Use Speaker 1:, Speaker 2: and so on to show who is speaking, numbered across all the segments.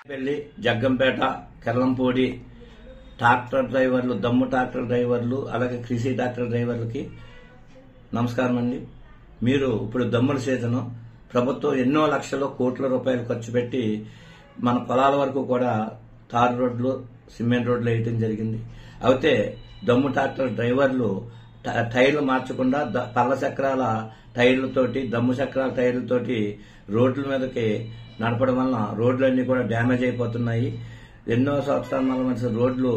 Speaker 1: పెళ్లి జగ్గంపేట కెల్లంపూడి ట్రాక్టర్ డ్రైవర్లు, దమ్ము ట్రాక్టర్ డ్రైవర్లు, అలాగే కృషి ట్రాక్టర్ డ్రైవర్లకి నమస్కారం అండి. మీరు ఇప్పుడు దమ్ముల సీజను, ప్రభుత్వం ఎన్నో లక్షల కోట్ల రూపాయలు ఖర్చు పెట్టి మన పొలాల వరకు కూడా తారు రోడ్లు, సిమెంట్ రోడ్లు వేయటం జరిగింది. అయితే దమ్ము ట్రాక్టర్ డ్రైవర్లు టైర్లు మార్చకుండా పల్ల చక్రాల టైర్లతోటి, దమ్ము చక్రాల టైర్లతోటి రోడ్ల మీదకి నడపడం వలన రోడ్లన్నీ కూడా డ్యామేజ్ అయిపోతున్నాయి. ఎన్నో సంవత్సరాల మధ్య రోడ్లు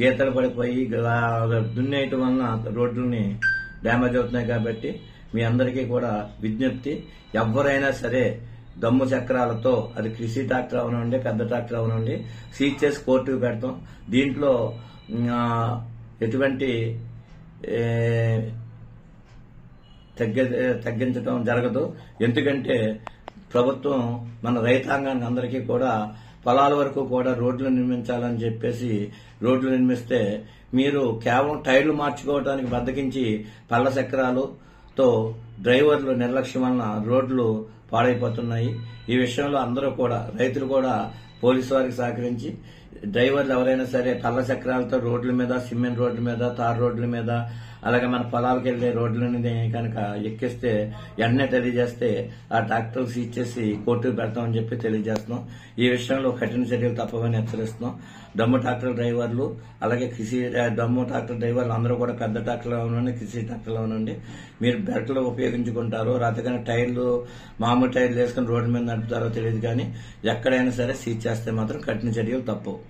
Speaker 1: గీతలు పడిపోయి దున్నేయటం వలన రోడ్లని డ్యామేజ్ అవుతున్నాయి. కాబట్టి మీ అందరికీ కూడా విజ్ఞప్తి, ఎవరైనా సరే దమ్ము చక్రాలతో, అది కృషి ట్రాక్టర్ అవనండి, పెద్ద ట్రాక్టర్ అవనండి, సీజ్ చేసి కోర్టుకు పెడతాం. దీంట్లో ఎటువంటి తగ్గించడం జరగదు. ఎందుకంటే ప్రభుత్వం మన రైతాంగానికి అందరికీ కూడా పొలాల వరకు కూడా రోడ్లు నిర్మించాలని చెప్పేసి రోడ్లు నిర్మిస్తే మీరు కేవలం టైర్లు మార్చుకోవడానికి బద్దకించి పల్ల చక్రాలతో డ్రైవర్లు నిర్లక్ష్యం వలన రోడ్లు పాడైపోతున్నాయి. ఈ విషయంలో అందరూ కూడా, రైతులు కూడా పోలీసు వారికి సహకరించి డ్రైవర్లు ఎవరైనా సరే పల్ల చక్రాలతో రోడ్ల మీద, సిమెంట్ రోడ్ల మీద, తారు రోడ్ల మీద, అలాగే మన పొలాలకు వెళ్లే రోడ్లని కనుక ఎక్కిస్తే వెంటనే తెలియజేస్తే ఆ ట్రాక్టర్ సీజ్ చేసి కోర్టుకు పెడతామని చెప్పి తెలియజేస్తున్నాం. ఈ విషయంలో కఠిన చర్యలు తప్పవని హెచ్చరిస్తున్నాం. దమ్ము ట్రాక్టర్ డ్రైవర్లు, అలాగే దమ్ము ట్రాక్టర్ డ్రైవర్లు అందరూ కూడా పెద్ద ట్రాక్టర్లో ఉండండి, కృషి ట్రాక్టర్లో ఉండండి. మీరు బెల్ట్లు ఉపయోగించుకుంటారో రాతగానే టైర్లు, మామూలు టైర్లు వేసుకుని రోడ్డు మీద నడుపుతారో తెలియదు, కానీ ఎక్కడైనా సరే సీజ్ చేస్తే మాత్రం కఠిన చర్యలు తప్పవు.